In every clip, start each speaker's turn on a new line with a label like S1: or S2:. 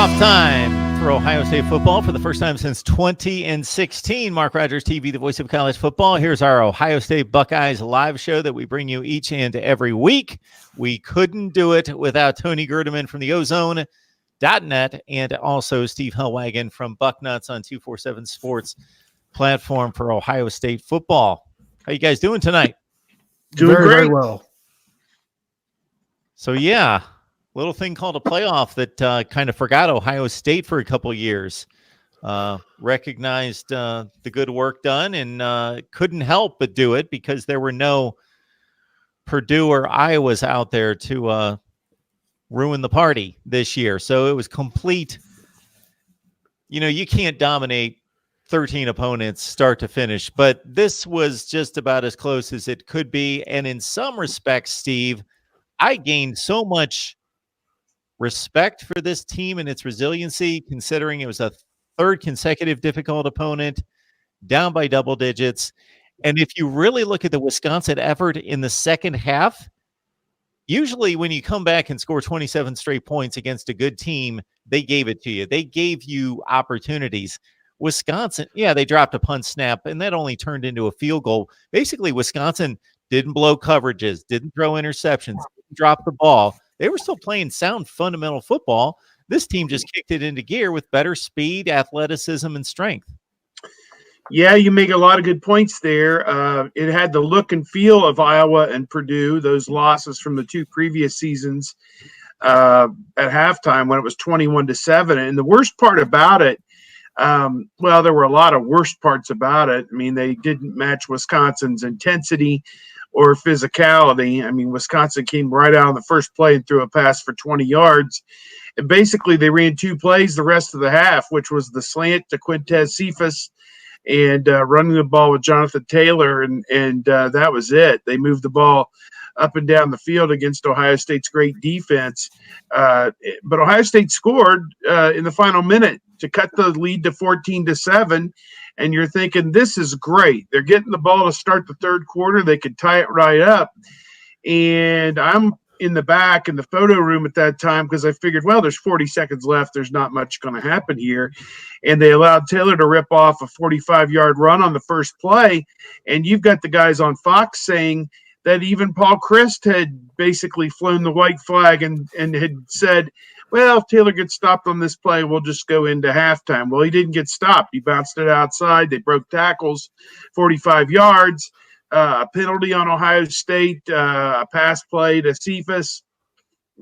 S1: Playoff time for Ohio State football for the first time since 2016. Mark Rogers TV, the voice of college football. Here's our Ohio State Buckeyes live show that we bring you each and every week. We couldn't do it without Tony Gerdeman from the Ozone.net and also Steve Hellwagon from Bucknuts on 247 Sports platform for Ohio State football. How you guys doing tonight?
S2: Doing very well.
S1: So, yeah. Little thing called a playoff that kind of forgot Ohio State for a couple of years. Recognized the good work done and couldn't help but do it because there were no Purdue or Iowas out there to ruin the party this year. So it was complete. You know, you can't dominate 13 opponents start to finish, but this was just about as close as it could be. And in some respects, Steve, I gained so much respect for this team and its resiliency, considering it was a third consecutive difficult opponent, down by double digits. And if you really look at the Wisconsin effort in the second half, usually when you come back and score 27 straight points against a good team, they gave it to you. They gave you opportunities. Wisconsin, yeah, they dropped a punt snap, and that only turned into a field goal. Basically, Wisconsin didn't blow coverages, didn't throw interceptions, didn't drop the ball. They were still playing sound fundamental football. This team just kicked it into gear with better speed, athleticism, and strength.
S2: Yeah, you make a lot of good points there. It had the look and feel of Iowa and Purdue, those losses from the two previous seasons at halftime when it was 21-7. And the worst part about it, well, there were a lot of worst parts about it. I mean, they didn't match Wisconsin's intensity or physicality. I mean, Wisconsin came right out on the first play and threw a pass for 20 yards. And basically, they ran two plays the rest of the half, which was the slant to Quintez Cephas and running the ball with Jonathan Taylor, and that was it. They moved the ball up and down the field against Ohio State's great defense. But Ohio State scored in the final minute to cut the lead to 14-7. And you're thinking, this is great. They're getting the ball to start the third quarter. They could tie it right up. And I'm in the back in the photo room at that time because I figured, well, there's 40 seconds left. There's not much going to happen here. And they allowed Taylor to rip off a 45-yard run on the first play. And you've got the guys on Fox saying that even Paul Chryst had basically flown the white flag and had said, well, if Taylor gets stopped on this play, we'll just go into halftime. Well, he didn't get stopped. He bounced it outside. They broke tackles, 45 yards, a penalty on Ohio State, a pass play to Cephas,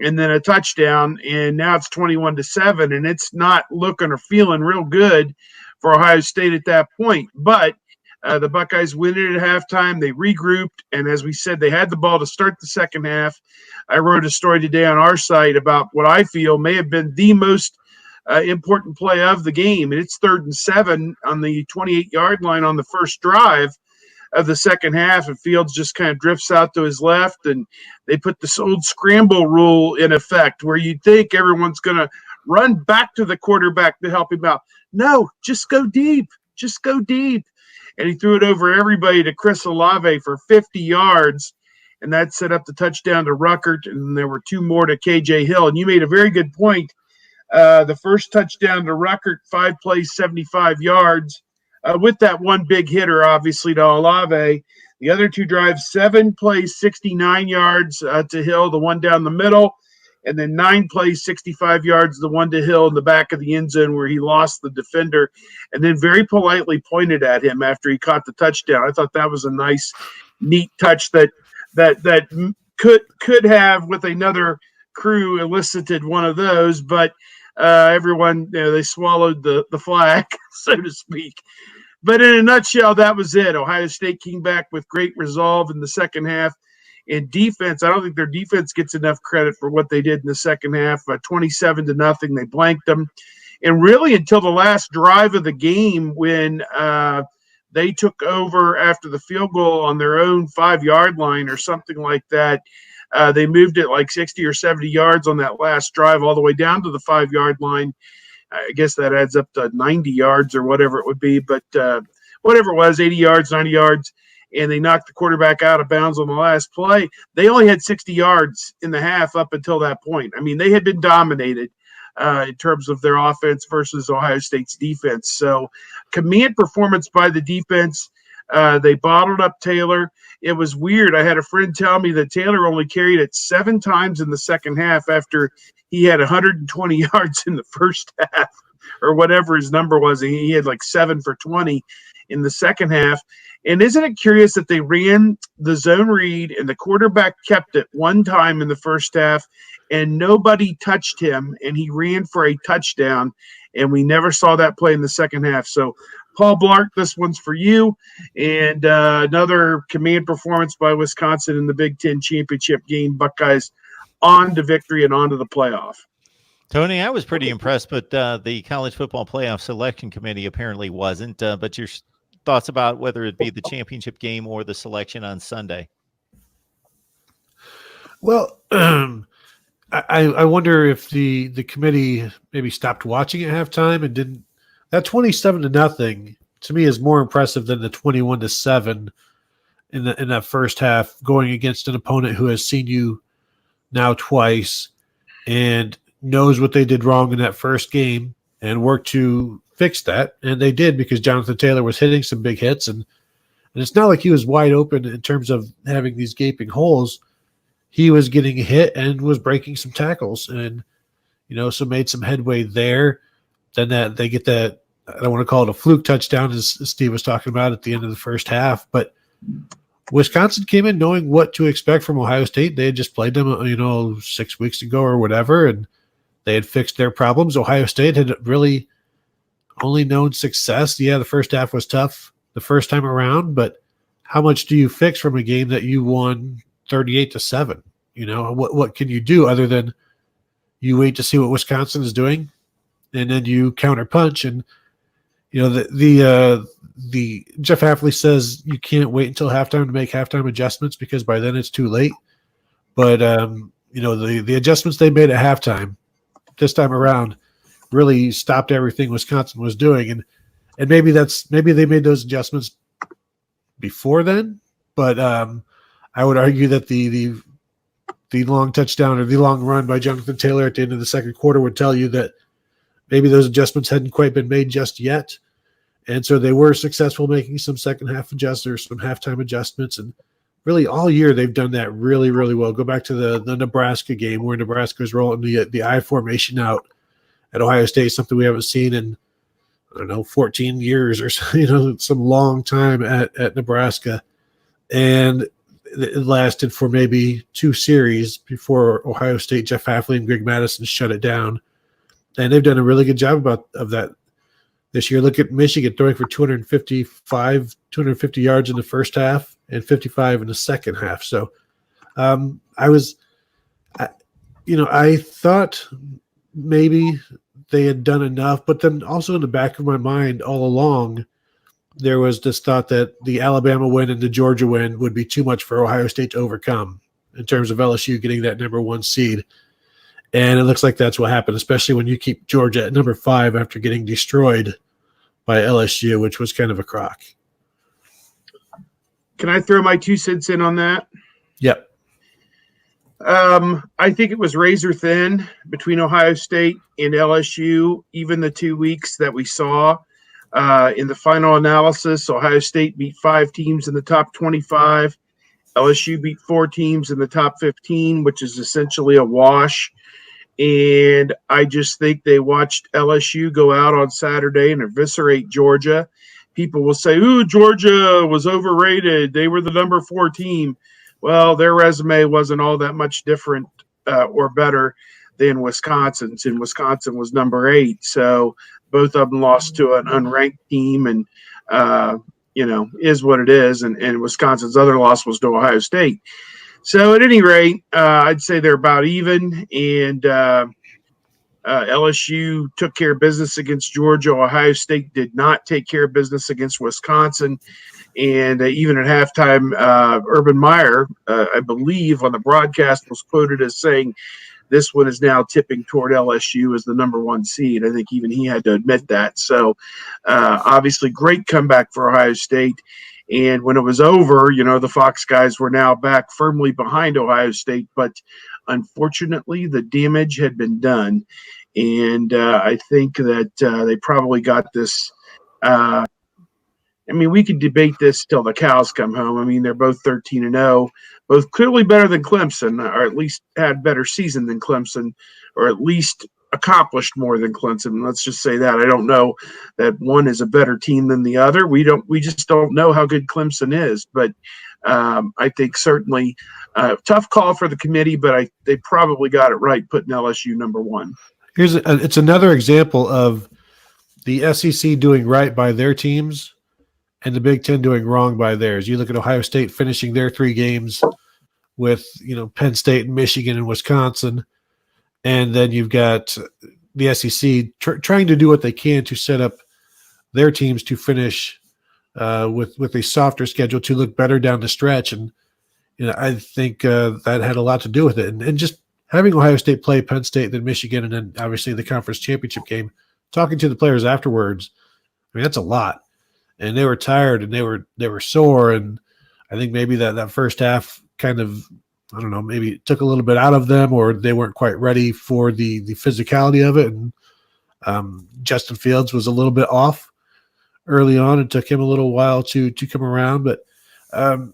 S2: and then a touchdown. And now it's 21-7, and it's not looking or feeling real good for Ohio State at that point. But the Buckeyes win it at halftime. They regrouped, and as we said, they had the ball to start the second half. I wrote a story today on our site about what I feel may have been the most important play of the game, and it's 3rd and 7 on the 28-yard line on the first drive of the second half, and Fields just kind of drifts out to his left, and they put this old scramble rule in effect where you'd think everyone's going to run back to the quarterback to help him out. No, just go deep. Just go deep. And he threw it over everybody to Chris Olave for 50 yards, and that set up the touchdown to Ruckert, and there were two more to KJ Hill. And you made a very good point. The first touchdown to Ruckert, 5 plays, 75 yards, with that one big hitter, obviously, to Olave. The other two drives, 7 plays, 69 yards to Hill, the one down the middle, and then 9 plays, 65 yards, the one to Hill in the back of the end zone where he lost the defender and then very politely pointed at him after he caught the touchdown. I thought that was a nice, neat touch that could have, with another crew, elicited one of those, but everyone, they swallowed the flag, so to speak. But in a nutshell, that was it. Ohio State came back with great resolve in the second half. In defense, I don't think their defense gets enough credit for what they did in the second half. 27-0, they blanked them. And really until the last drive of the game when they took over after the field goal on their own 5-yard line or something like that, they moved it like 60 or 70 yards on that last drive all the way down to the 5-yard line. I guess that adds up to 90 yards or whatever it would be. But whatever it was, 80 yards, 90 yards. And they knocked the quarterback out of bounds on the last play. They only had 60 yards in the half up until that point. I mean, they had been dominated in terms of their offense versus Ohio State's defense. So command performance by the defense. They bottled up Taylor. It was weird. I had a friend tell me that Taylor only carried it 7 times in the second half after he had 120 yards in the first half, or whatever his number was. He had like 7 for 20 in the second half. And isn't it curious that they ran the zone read and the quarterback kept it one time in the first half and nobody touched him and he ran for a touchdown, and we never saw that play in the second half. So Paul Blart, this one's for you. And another command performance by Wisconsin in the Big Ten championship game. Buckeyes on to victory and on to the playoff.
S1: Tony, I was pretty impressed, but the College Football Playoff Selection Committee apparently wasn't. But your thoughts about whether it be the championship game or the selection on Sunday?
S3: Well, I wonder if the committee maybe stopped watching at halftime and didn't. That 27-0 to me is more impressive than the 21-7 in that first half, going against an opponent who has seen you now twice and knows what they did wrong in that first game and worked to fix that. And they did, because Jonathan Taylor was hitting some big hits, and it's not like he was wide open in terms of having these gaping holes. He was getting hit and was breaking some tackles, and so made some headway there. Then that they get that, I don't want to call it a fluke touchdown, as Steve was talking about at the end of the first half, but Wisconsin came in knowing what to expect from Ohio State. They had just played them, 6 weeks ago or whatever, and they had fixed their problems. Ohio State had really only known success. Yeah, the first half was tough the first time around, but how much do you fix from a game that you won 38-7? What can you do other than you wait to see what Wisconsin is doing, and then you counter punch? And the Jeff Hafley says you can't wait until halftime to make halftime adjustments because by then it's too late. But the adjustments they made at halftime this time around really stopped everything Wisconsin was doing, and maybe they made those adjustments before then. But I would argue that the long touchdown or the long run by Jonathan Taylor at the end of the second quarter would tell you that maybe those adjustments hadn't quite been made just yet. And so they were successful making some second half adjustments, some halftime adjustments. And really all year they've done that really, really well. Go back to the Nebraska game where Nebraska was rolling the I formation out at Ohio State, something we haven't seen in, 14 years or so, some long time at Nebraska. And it lasted for maybe 2 series before Ohio State, Jeff Hafley and Greg Madison shut it down. And they've done a really good job of that this year. Look at Michigan throwing for 250 yards in the first half and 55 in the second half. So I thought maybe they had done enough, but then also in the back of my mind all along, there was this thought that the Alabama win and the Georgia win would be too much for Ohio State to overcome in terms of LSU getting that number 1 seed. And it looks like that's what happened, especially when you keep Georgia at number 5 after getting destroyed by LSU, which was kind of a crock.
S2: Can I throw my 2 cents in on that?
S3: Yep.
S2: I think it was razor thin between Ohio State and LSU, even the 2 weeks that we saw. In the final analysis, Ohio State beat 5 teams in the top 25. LSU beat 4 teams in the top 15, which is essentially a wash. And I just think they watched LSU go out on Saturday and eviscerate Georgia. People will say, ooh, Georgia was overrated. They were the number 4 team. Well, their resume wasn't all that much different or better than Wisconsin's, and Wisconsin was number 8. So both of them lost to an unranked team, and, is what it is. And Wisconsin's other loss was to Ohio State. So at any rate, I'd say they're about even, and LSU took care of business against Georgia. Ohio State did not take care of business against Wisconsin. And even at halftime, Urban Meyer, I believe on the broadcast, was quoted as saying this one is now tipping toward LSU as the number 1 seed. I think even he had to admit that. So obviously great comeback for Ohio State. And when it was over, the Fox guys were now back firmly behind Ohio State. But unfortunately, the damage had been done. And I think that they probably got this. I mean, we could debate this till the cows come home. I mean, they're both 13-0, both clearly better than Clemson, or at least had better season than Clemson, or at least accomplished more than Clemson. Let's just say that. I don't know that one is a better team than the other. We just don't know how good Clemson is. But I think certainly tough call for the committee, but they probably got it right putting LSU number one.
S3: It's another example of the SEC doing right by their teams and the Big Ten doing wrong by theirs. You look at Ohio State finishing their 3 games with, Penn State and Michigan and Wisconsin. And then you've got the SEC trying to do what they can to set up their teams to finish with a softer schedule to look better down the stretch. And, I think that had a lot to do with it. And just having Ohio State play Penn State, then Michigan, and then obviously the conference championship game, talking to the players afterwards, I mean, that's a lot. And they were tired and they were sore. And I think maybe that first half kind of, I don't know, maybe it took a little bit out of them, or they weren't quite ready for the physicality of it. And Justin Fields was a little bit off early on. It took him a little while to come around. But, and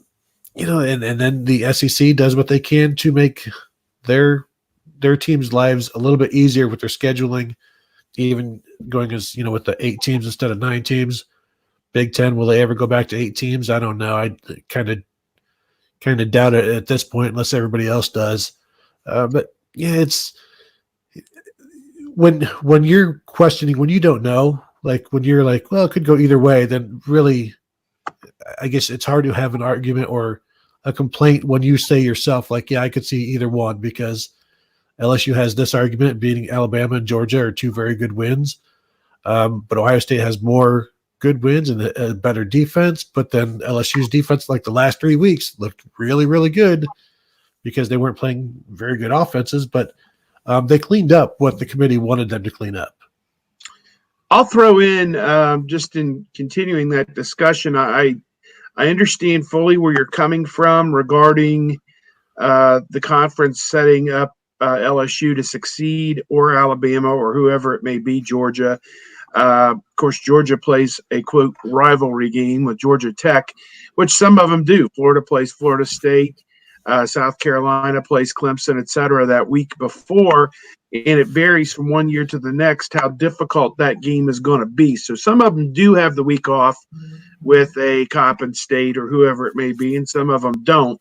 S3: then the SEC does what they can to make their teams' lives a little bit easier with their scheduling, even going with the 8 teams instead of 9 teams. Big Ten, will they ever go back to 8 teams? I don't know. I kind of doubt it at this point, unless everybody else does. But yeah, it's when you're questioning, when you don't know, like when you're like, well, it could go either way, then really, I guess it's hard to have an argument or a complaint when you say yourself, like, yeah, I could see either one, because LSU has this argument, beating Alabama and Georgia are 2 very good wins. But Ohio State has more good wins and a better defense. But then LSU's defense, like the last 3 weeks, looked really, really good because they weren't playing very good offenses, but they cleaned up what the committee wanted them to clean up.
S2: I'll throw in, just in continuing that discussion, I understand fully where you're coming from regarding the conference setting up LSU to succeed, or Alabama, or whoever it may be, Georgia. Of course, Georgia plays a, quote, rivalry game with Georgia Tech, which some of them do. Florida plays Florida State. South Carolina plays Clemson, et cetera, that week before. And it varies from one year to the next how difficult that game is going to be. So some of them do have the week off with a Coppin State or whoever it may be, and some of them don't.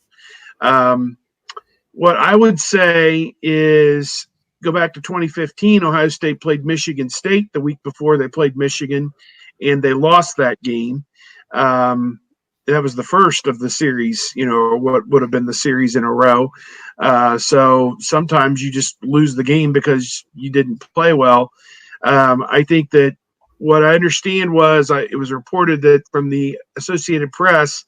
S2: What I would say is go back to 2015. Ohio State played Michigan State the week before they played Michigan, and they lost that game. That was the first of the series, what would have been the series in a row. So sometimes you just lose the game because you didn't play well. I think that what I understand was it was reported that from the Associated Press,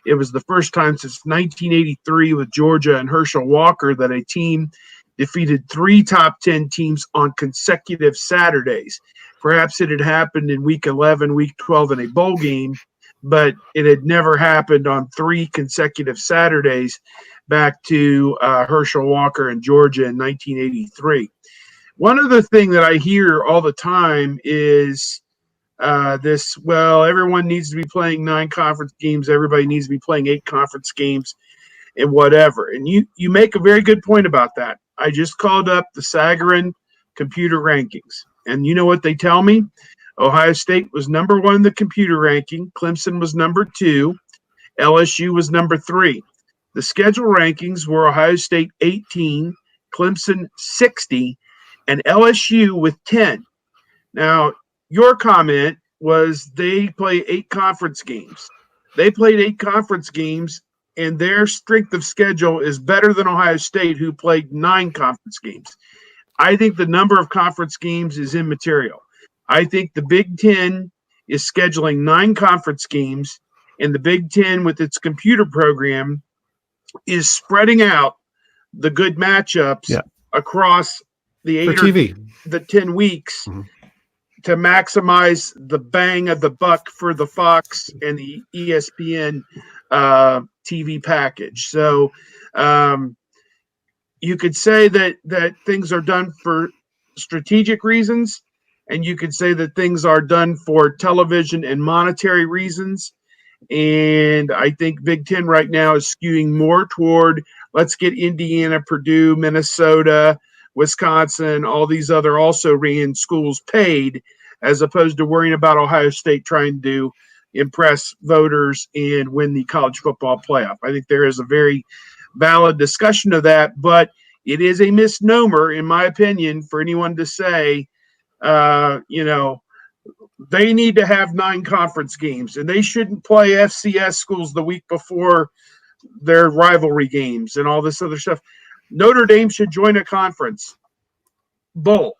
S2: it was the first time since 1983 with Georgia and Herschel Walker that a team defeated 3 top 10 teams on consecutive Saturdays. Perhaps it had happened in week 11, week 12 in a bowl game, but it had never happened on 3 consecutive Saturdays back to Herschel Walker and Georgia in 1983. One other thing that I hear all the time is everyone needs to be playing 9 conference games. Everybody needs to be playing 8 conference games and whatever. And you make a very good point about that. I just called up the Sagarin computer rankings. And you know what they tell me? Ohio State was number 1 in the computer ranking. Clemson was number 2. LSU was number 3. The schedule rankings were Ohio State 18, Clemson 60, and LSU with 10. Now, your comment was they play 8 conference games. They played 8 conference games, and their strength of schedule is better than Ohio State, who played 9 conference games. I think the number of conference games is immaterial. I think the Big Ten is scheduling 9 conference games, and the Big Ten, with its computer program, is spreading out the good matchups across the 8 or the 10 weeks to maximize the bang of the buck for the Fox and the ESPN TV package. So you could say that things are done for strategic reasons, and you could say that things are done for television and monetary reasons. And I think Big Ten right now is skewing more toward let's get Indiana, Purdue, Minnesota, Wisconsin, all these other also ran schools paid, as opposed to worrying about Ohio State trying to impress voters and win the college football playoff. I think there is a very valid discussion of that, but it is a misnomer, in my opinion, for anyone to say, they need to have 9 conference games and they shouldn't play FCS schools the week before their rivalry games and all this other stuff. Notre Dame should join a conference. Bull.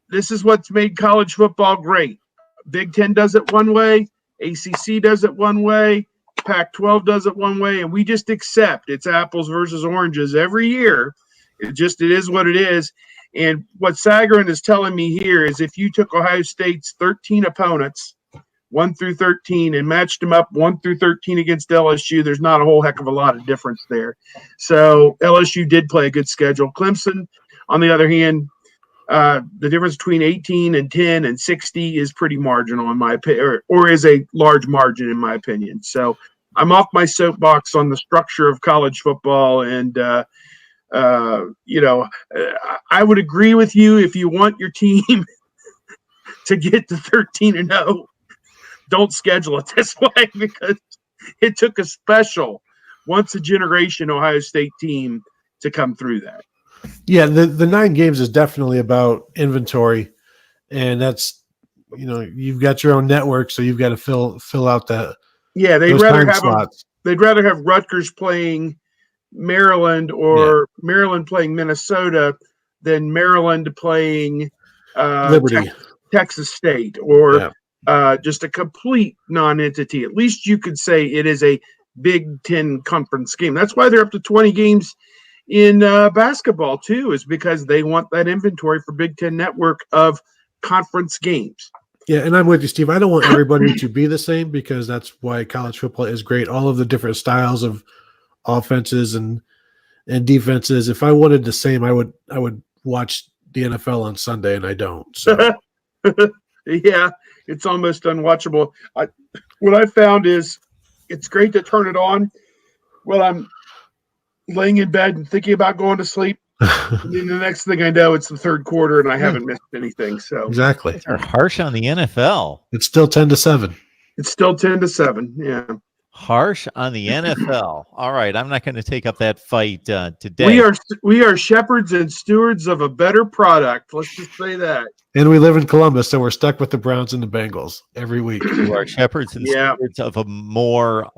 S2: This is what's made college football great. Big Ten does it one way. ACC does it one way. Pac-12 does it one way. And we just accept it's apples versus oranges every year. It is what it is. And what Sagarin is telling me here is if you took Ohio State's 13 opponents, 1 through 13, and matched them up 1 through 13 against LSU, there's not a whole heck of a lot of difference there. So LSU did play a good schedule. Clemson, on the other hand, the difference between 18 and 10 and 60 is pretty marginal in my opinion, or is a large margin in my opinion. So I'm off my soapbox on the structure of college football, and I would agree with you if you want your team to get to 13-0, don't schedule it this way, because it took a special once a generation Ohio State team to come through that.
S3: Yeah, the 9 games is definitely about inventory, and that's you've got your own network, so you've got to fill out that.
S2: Yeah, they'd rather have Rutgers playing Maryland or Maryland playing Minnesota than Maryland playing
S3: Liberty,
S2: Texas State, or just a complete non-entity. At least you could say it is a Big Ten conference game. That's why they're up to 20 games in basketball too, is because they want that inventory for Big Ten network of conference games.
S3: Yeah, and I'm with you, Steve. I don't want everybody to be the same, because that's why college football is great. All of the different styles of offenses and defenses. If I wanted the same, I would watch the NFL on Sunday, and I don't. So
S2: yeah, it's almost unwatchable. What I found is it's great to turn it on while I'm laying in bed and thinking about going to sleep. And then the next thing I know, it's the third quarter and I haven't missed anything. So
S3: exactly.
S1: They're harsh on the NFL.
S3: It's still 10-7.
S2: It's still 10-7. Yeah.
S1: Harsh on the NFL. All right, I'm not going to take up that fight today.
S2: We are shepherds and stewards of a better product. Let's just say that.
S3: And we live in Columbus, so we're stuck with the Browns and the Bengals every week.
S1: We are shepherds and stewards of a more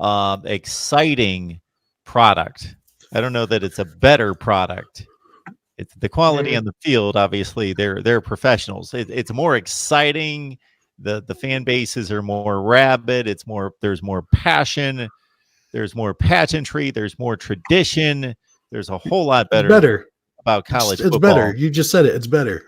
S1: exciting product. I don't know that it's a better product. It's the quality on the field. Obviously, they're professionals. It's more exciting. The fan bases are more rabid. There's more passion. There's more pageantry. There's more tradition. There's a whole lot better about college football.
S3: It's better. You just said it. It's better.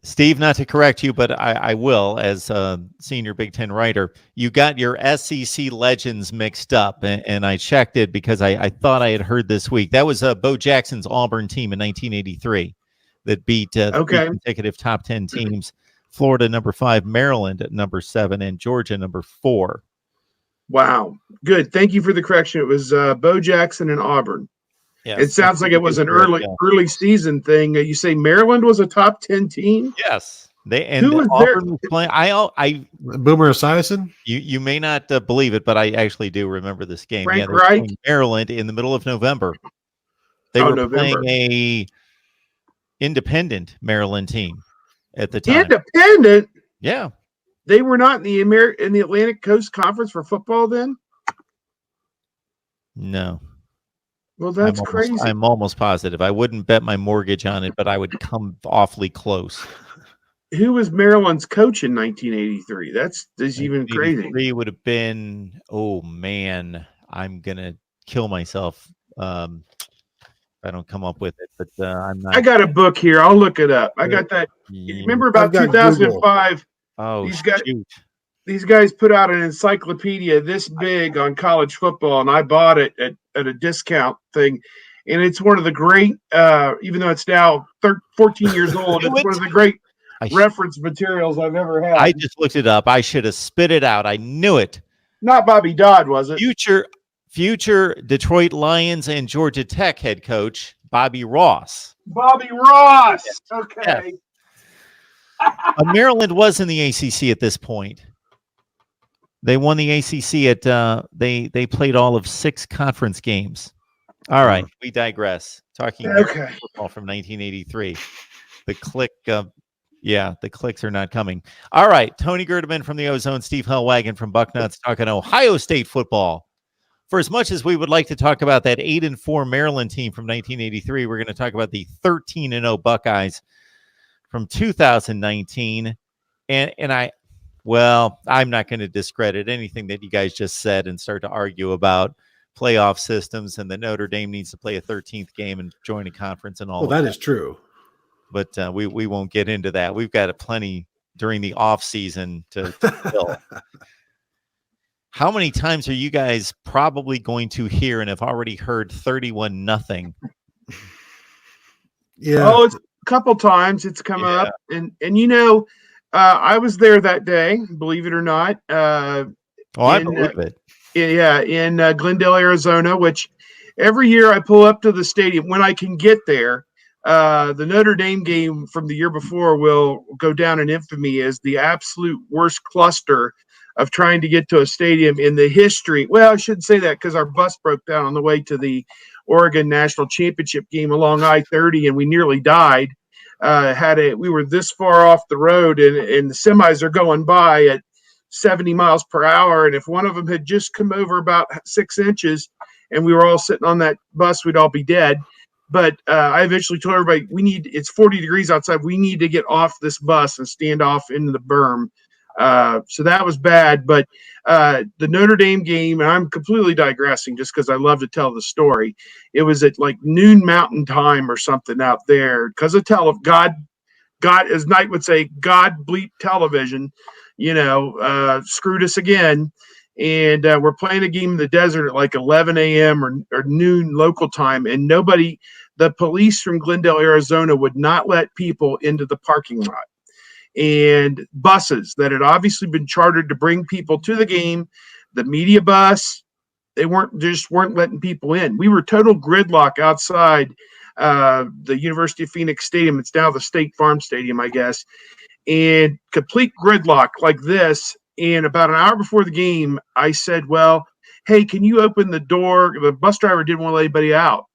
S1: Steve, not to correct you, but I will, as a senior Big Ten writer, you got your SEC legends mixed up, and I checked it because I thought I had heard this week. That was Bo Jackson's Auburn team in 1983 that beat three consecutive top 10 teams: Florida number 5, Maryland at number 7, and Georgia number 4.
S2: Wow. Good. Thank you for the correction. It was Bo Jackson and Auburn. Yes, it sounds like it was an early season thing. You say Maryland was a top 10 team?
S1: Yes. Auburn was playing.
S3: Boomer Esiason?
S1: You may not believe it, but I actually do remember this game.
S2: Frank Reich?
S1: Maryland in the middle of November. They were playing a independent Maryland team at the time.
S2: Independent?
S1: Yeah.
S2: They were not in the Atlantic Coast Conference for football then?
S1: No.
S2: Well, that's crazy.
S1: I'm almost positive. I wouldn't bet my mortgage on it, but I would come awfully close.
S2: Who was Maryland's coach in 1983? That's even crazy.
S1: He would have been, oh man, I'm gonna kill myself if I don't come up with it. But I'm not.
S2: I got a book here. I'll look it up. I got that. You remember about 2005?
S1: Oh,
S2: these guys put out an encyclopedia this big on college football, and I bought it at a discount thing. and it's one of the great, even though it's now 14 years old, it's one of the great reference materials I've ever had.
S1: I just looked it up. I should have spit it out. I knew it.
S2: Not Bobby Dodd, was it?
S1: Future Detroit Lions and Georgia Tech head coach Bobby Ross.
S2: Bobby Ross. Yes. Okay.
S1: Yes. Maryland was in the ACC at this point. They won the ACC at they played all of 6 conference games. All right, we digress. Talking football from 1983. The click the clicks are not coming. All right, Tony Gerdeman from the Ozone, Steve Hellwagon from Bucknuts talking Ohio State football. For as much as we would like to talk about that 8-4 Maryland team from 1983, we're going to talk about the 13-0 Buckeyes from 2019. And I'm not going to discredit anything that you guys just said and start to argue about playoff systems and that Notre Dame needs to play a 13th game and join a conference and all.
S3: Well, that is true.
S1: But we won't get into that. We've got plenty during the off season to fill. How many times are you guys probably going to hear and have already heard 31-0?
S2: Yeah. Oh, it's a couple times it's come up. And I was there that day, believe it or not.
S1: I believe it.
S2: In Glendale, Arizona, which every year I pull up to the stadium when I can get there. The Notre Dame game from the year before will go down in infamy as the absolute worst cluster of trying to get to a stadium in the history. Well, I shouldn't say that because our bus broke down on the way to the Oregon National Championship game along I-30, and we nearly died. We were this far off the road, and the semis are going by at 70 miles per hour. And if one of them had just come over about 6 inches and we were all sitting on that bus, we'd all be dead. But I eventually told everybody, it's 40 degrees outside. We need to get off this bus and stand off into the berm. So that was bad. But the Notre Dame game, and I'm completely digressing just because I love to tell the story. It was at like noon Mountain Time or something out there because of God, as Knight would say, God bleep television, screwed us again. And we're playing a game in the desert at like 11 a.m. or noon local time. And the police from Glendale, Arizona would not let people into the parking lot. And buses that had obviously been chartered to bring people to the game, the media bus, they weren't letting people in. We were total gridlock outside the University of Phoenix Stadium. It's now the State Farm Stadium, I guess, and complete gridlock like this. And about an hour before the game, I said, well, hey, can you open the door? The bus driver didn't want to let anybody out.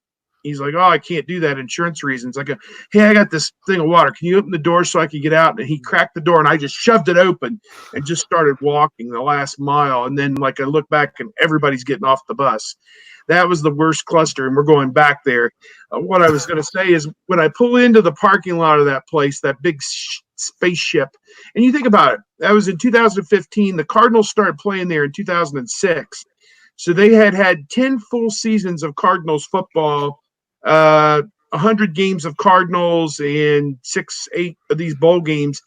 S2: He's like, oh, I can't do that, insurance reasons. I go, hey, I got this thing of water. Can you open the door so I can get out? And he cracked the door, and I just shoved it open and just started walking the last mile. And then, I look back, and everybody's getting off the bus. That was the worst cluster, and we're going back there. What I was going to say is when I pull into the parking lot of that place, that big spaceship, and you think about it, that was in 2015. The Cardinals started playing there in 2006. So they had 10 full seasons of Cardinals football, 100 games of Cardinals and 8 of these bowl games.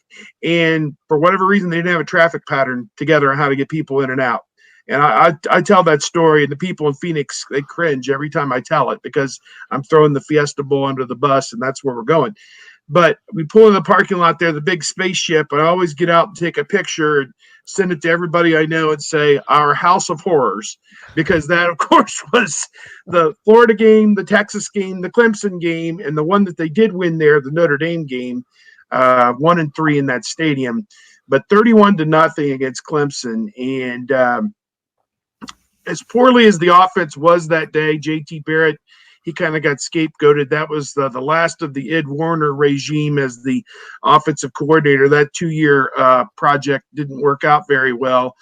S2: And for whatever reason, they didn't have a traffic pattern together on how to get people in and out. And I tell that story, and the people in Phoenix, they cringe every time I tell it because I'm throwing the Fiesta Bowl under the bus, and that's where we're going. But we pull in the parking lot there, the big spaceship. I always get out and take a picture and send it to everybody I know and say, our house of horrors, because that, of course, was the Florida game, the Texas game, the Clemson game, and the one that they did win there, the Notre Dame game, 1-3 in that stadium. But 31-0 against Clemson. And as poorly as the offense was that day, JT Barrett, he kind of got scapegoated. That was the last of the Ed Warner regime as the offensive coordinator. That 2-year project didn't work out very well,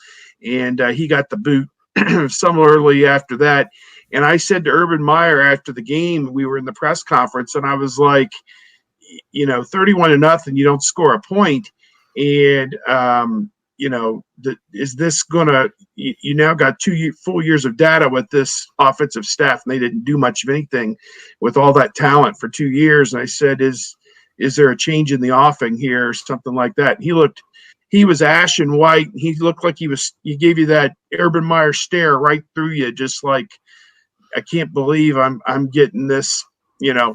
S2: and he got the boot similarly after that. And I said to Urban Meyer after the game, we were in the press conference, and I was like, 31-0, you don't score a point. And, is this going to – you now got 2 full years of data with this offensive staff, and they didn't do much of anything with all that talent for 2 years. And I said, is there a change in the offing here or something like that? And he was ashen white. He looked like he gave you that Urban Meyer stare right through you, just like, I can't believe I'm getting this,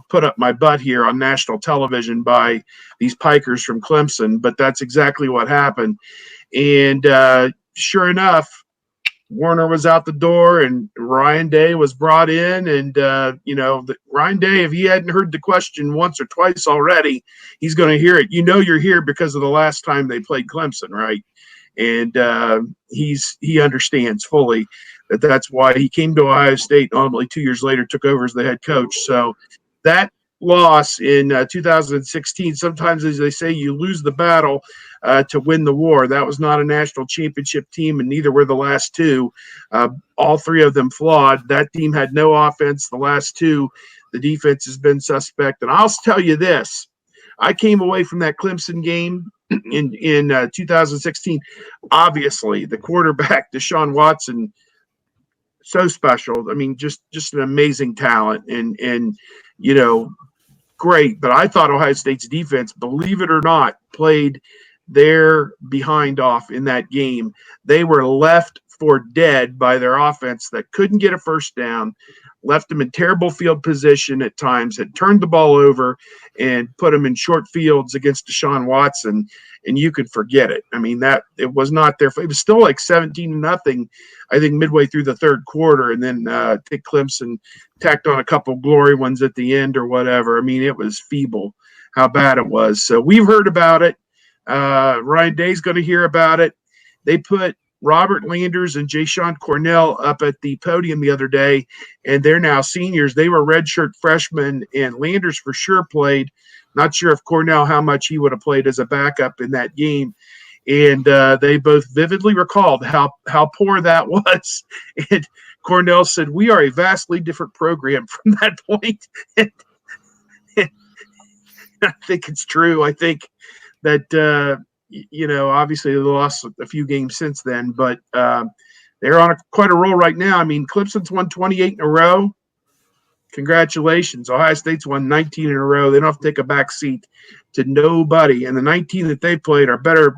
S2: put up my butt here on national television by these pikers from Clemson, but that's exactly what happened. And sure enough, Warner was out the door and Ryan Day was brought in. And, Ryan Day, if he hadn't heard the question once or twice already, he's going to hear it. You're here because of the last time they played Clemson, right? And he understands fully that's why he came to Ohio State and ultimately 2 years later took over as the head coach. So that loss in 2016, sometimes, as they say, you lose the battle to win the war. That was not a national championship team, and neither were the last two. All three of them flawed. That team had no offense. The last two, the defense has been suspect. And I'll tell you this, I came away from that Clemson game in 2016. Obviously, the quarterback, Deshaun Watson, so special. I mean, just an amazing talent and great. But I thought Ohio State's defense, believe it or not, played their behind off in that game. They were left for dead by their offense that couldn't get a first down, left them in terrible field position at times, had turned the ball over and put them in short fields against Deshaun Watson, and you could forget it. I mean, that it was not their – it was still like 17-0, I think, midway through the third quarter, and then I think Clemson tacked on a couple glory ones at the end or whatever. I mean, it was feeble how bad it was. So we've heard about it. Ryan Day's going to hear about it. They put Robert Landers and Jayshon Cornell up at the podium the other day, and they're now seniors. They were redshirt freshmen, and Landers for sure played. Not sure if Cornell, how much he would have played as a backup in that game. And they both vividly recalled how poor that was. And Cornell said, "We are a vastly different program from that point." And I think it's true. I think that obviously they lost a few games since then, but they're on quite a roll right now. I mean, Clemson's won 28 in a row. Congratulations. Ohio State's won 19 in a row. They don't have to take a back seat to nobody. And the 19 that they played are better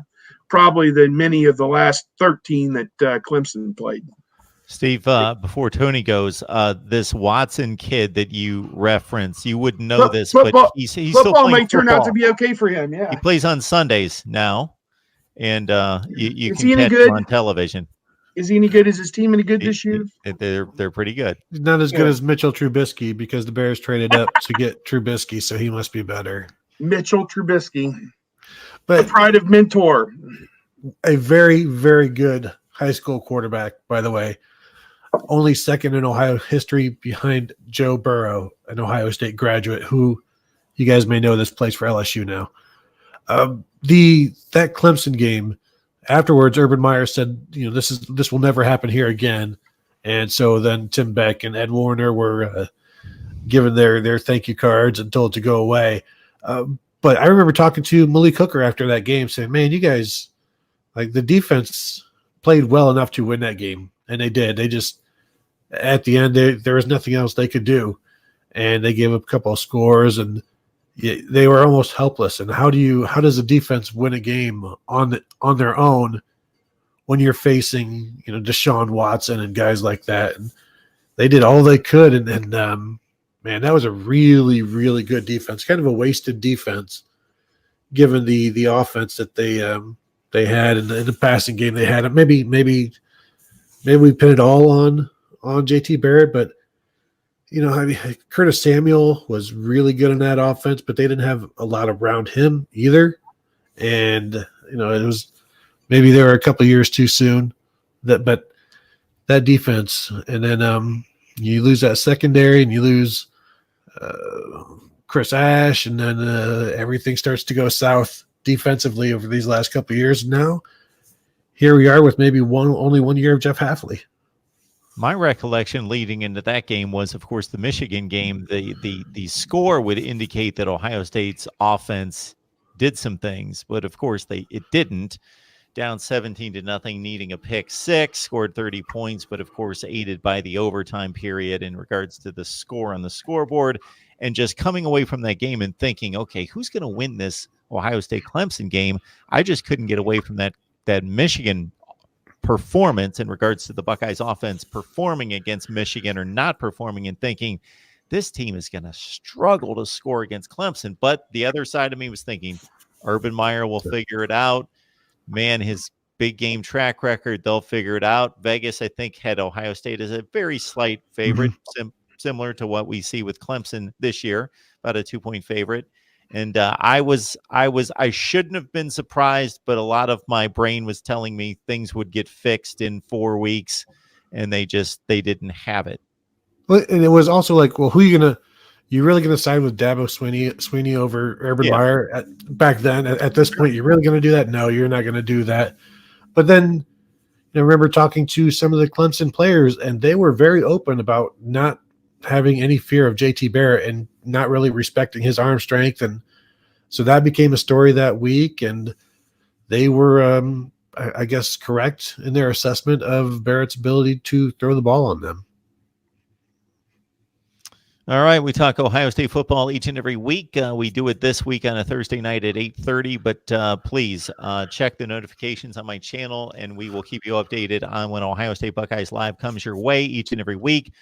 S2: probably than many of the last 13 that Clemson played.
S1: Steve, before Tony goes, this Watson kid that you reference, you wouldn't know this, but he's still
S2: football
S1: playing
S2: may turn out to be okay for him. Yeah,
S1: he plays on Sundays now, and you
S2: Is he
S1: can
S2: any
S1: catch
S2: good?
S1: him on television.
S2: Is he any good? Is his team any good this year?
S1: They're pretty good.
S3: He's not as good as Mitchell Trubisky because the Bears traded up to get Trubisky, so he must be better.
S2: Mitchell Trubisky,
S3: but
S2: the pride of Mentor,
S3: a very, very good high school quarterback, by the way. Only second in Ohio history behind Joe Burrow, an Ohio State graduate who you guys may know this plays for LSU now. That Clemson game, afterwards, Urban Meyer said, this will never happen here again. And so then Tim Beck and Ed Warner were given their thank you cards and told to go away. But I remember talking to Malik Hooker after that game saying, man, you guys, like, the defense played well enough to win that game. And they did. They just, at the end, there was nothing else they could do. And they gave up a couple of scores, and they were almost helpless. And how does the defense win a game on their own when you're facing, Deshaun Watson and guys like that? And they did all they could. And man, that was a really, really good defense, kind of a wasted defense, given the offense that they had in the passing game they had. Maybe we pin it all on JT Barrett, but Curtis Samuel was really good in that offense, but they didn't have a lot around him either. And it was maybe they were a couple of years too soon. But that defense, and then you lose that secondary, and you lose Chris Ash, and then everything starts to go south defensively over these last couple of years. Now here we are with maybe only 1 year of Jeff Hafley.
S1: My recollection leading into that game was, of course, the Michigan game. The score would indicate that Ohio State's offense did some things, but of course it didn't. Down 17-0, needing a pick six, scored 30 points, but of course aided by the overtime period in regards to the score on the scoreboard. And just coming away from that game and thinking, okay, who's going to win this Ohio State Clemson game? I just couldn't get away from that Michigan performance in regards to the Buckeyes offense performing against Michigan or not performing, and thinking this team is going to struggle to score against Clemson. But the other side of me was thinking Urban Meyer will figure it out. Man, his big game track record, they'll figure it out. Vegas, I think, had Ohio State as a very slight favorite, similar to what we see with Clemson this year, about a 2-point favorite. And I shouldn't have been surprised, but a lot of my brain was telling me things would get fixed in 4 weeks, and they didn't have it.
S3: Well, and it was also like, well, you really gonna side with Dabo Sweeney over Urban Meyer back then? At this point, you're really gonna do that? No, you're not gonna do that. But then, I remember talking to some of the Clemson players, and they were very open about not having any fear of JT Barrett and not really respecting his arm strength. And so that became a story that week, and they were, I guess, correct in their assessment of Barrett's ability to throw the ball on them.
S1: All right, we talk Ohio State football each and every week. We do it this week on a Thursday night at 8:30, but please check the notifications on my channel, and we will keep you updated on when Ohio State Buckeyes Live comes your way each and every week.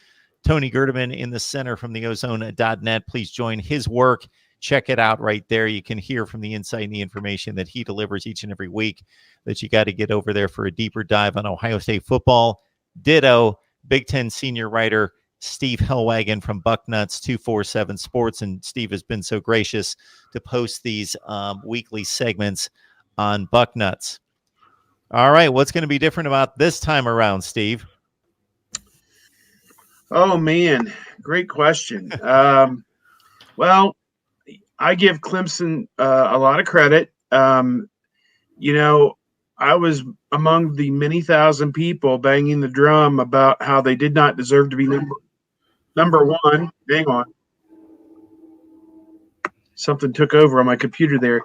S1: Tony Gerdeman in the center from the ozone.net. Please join his work. Check it out right there. You can hear from the insight and the information that he delivers each and every week that you got to get over there for a deeper dive on Ohio State football. Ditto, Big Ten senior writer Steve Hellwagon from Bucknuts 247 Sports, and Steve has been so gracious to post these weekly segments on Bucknuts. All right, what's going to be different about this time around, Steve?
S2: Oh man, great question. Well, I give Clemson a lot of credit. I was among the many thousand people banging the drum about how they did not deserve to be number one. Hang on. Something took over on my computer there.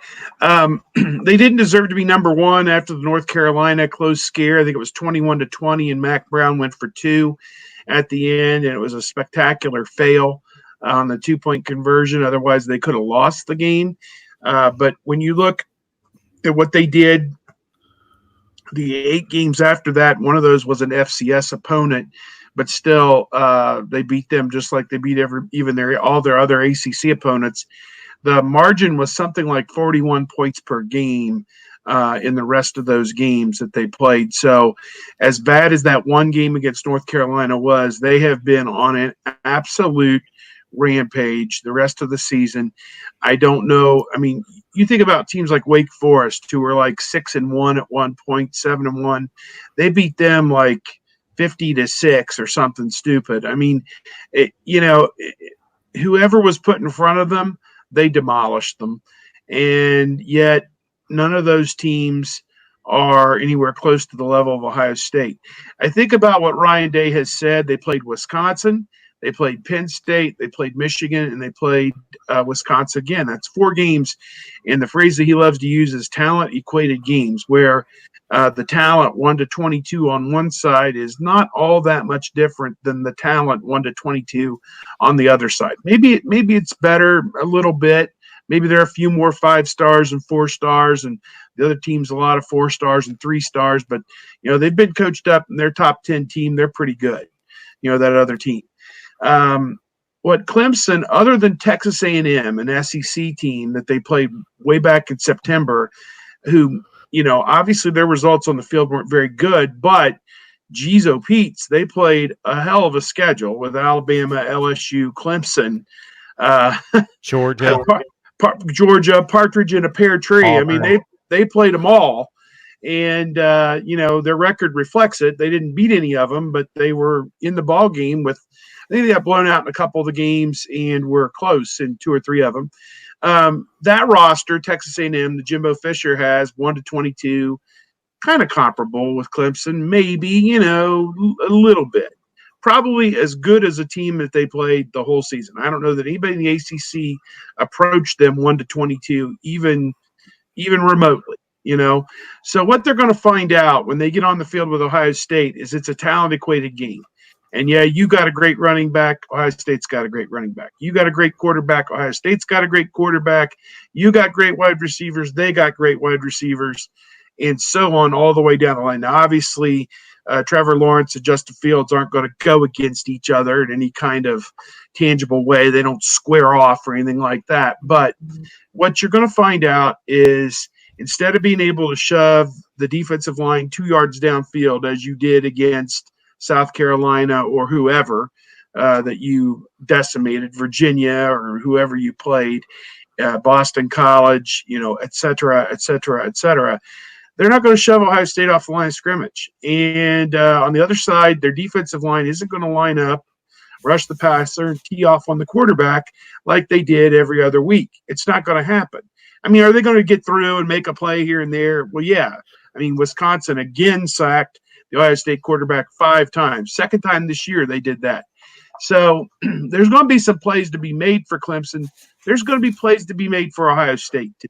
S2: They didn't deserve to be number one after the North Carolina close scare. I think it was 21-20, and Mac Brown went for 2 at the end, and it was a spectacular fail on the 2-point conversion. Otherwise, they could have lost the game. But when you look at what they did, the 8 games after that, one of those was an FCS opponent, but still they beat them just like they beat all their other ACC opponents. The margin was something like 41 points per game in the rest of those games that they played. So as bad as that one game against North Carolina was, they have been on an absolute rampage the rest of the season. I don't know. I mean, you think about teams like Wake Forest, who were like 6-1 at one point, 7-1. They beat them like 50-6 or something stupid. I mean, whoever was put in front of them, they demolished them. And yet none of those teams are anywhere close to the level of Ohio State. I think about what Ryan Day has said. They played Wisconsin, they played Penn State, they played Michigan, and they played Wisconsin again. That's 4 games. And the phrase that he loves to use is talent-equated games, where the talent 1-22 on one side is not all that much different than the talent 1-22 on the other side. Maybe it's better a little bit. Maybe there are a few more 5 stars and 4 stars, and the other team's a lot of 4 stars and 3 stars. But they've been coached up, and their top 10 team, they're pretty good. That other team. What Clemson, other than Texas A&M, an SEC team that they played way back in September, who obviously their results on the field weren't very good, but geez, oh Pete's, they played a hell of a schedule with Alabama, LSU, Clemson,
S1: Georgia,
S2: Georgia, partridge in a pear tree. I mean, they played them all, and their record reflects it. They didn't beat any of them, but they were in the ball game with. I think they got blown out in a couple of the games and were close in 2 or 3 of them. That roster, Texas A&M, the Jimbo Fisher has 1-22, kind of comparable with Clemson, maybe, a little bit. Probably as good as a team that they played the whole season. I don't know that anybody in the ACC approached them 1-22, even remotely. So what they're going to find out when they get on the field with Ohio State is it's a talent-equated game. And yeah, you got a great running back. Ohio State's got a great running back. You got a great quarterback. Ohio State's got a great quarterback. You got great wide receivers. They got great wide receivers. and so on all the way down the line. Now, obviously, Trevor Lawrence and Justin Fields aren't going to go against each other in any kind of tangible way. They don't square off or anything like that. But what you're going to find out is instead of being able to shove the defensive line 2 yards downfield as you did against South Carolina or whoever that you decimated, Virginia or whoever you played, Boston College, et cetera, et cetera, et cetera. They're not going to shove Ohio State off the line of scrimmage. And on the other side, their defensive line isn't going to line up, rush the passer, and tee off on the quarterback like they did every other week. It's not going to happen. I mean, are they going to get through and make a play here and there? Well, yeah. I mean, Wisconsin again sacked the Ohio State quarterback 5 times. Second time this year they did that. So there's going to be some plays to be made for Clemson. There's going to be plays to be made for Ohio State too.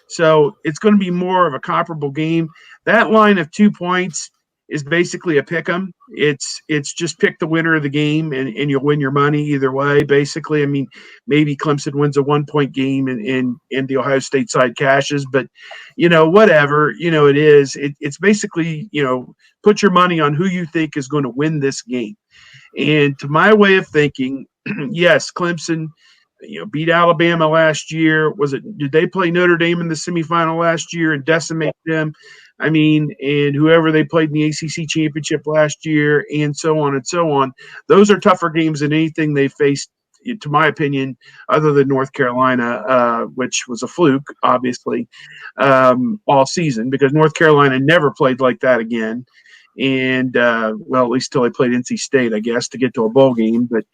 S2: So it's going to be more of a comparable game. That line of 2 points is basically a pick 'em. It's just pick the winner of the game and you'll win your money either way, basically. I mean, maybe Clemson wins a 1 point game and the Ohio State side cashes, but whatever, it is. It's basically, put your money on who you think is going to win this game. And to my way of thinking, yes, Clemson beat Alabama last year. Did they play Notre Dame in the semifinal last year and decimate them? I mean, and whoever they played in the ACC championship last year, and so on and so on. Those are tougher games than anything they faced, to my opinion, other than North Carolina, which was a fluke, obviously, all season, because North Carolina never played like that again. And, well, at least till they played NC State, I guess, to get to a bowl game. But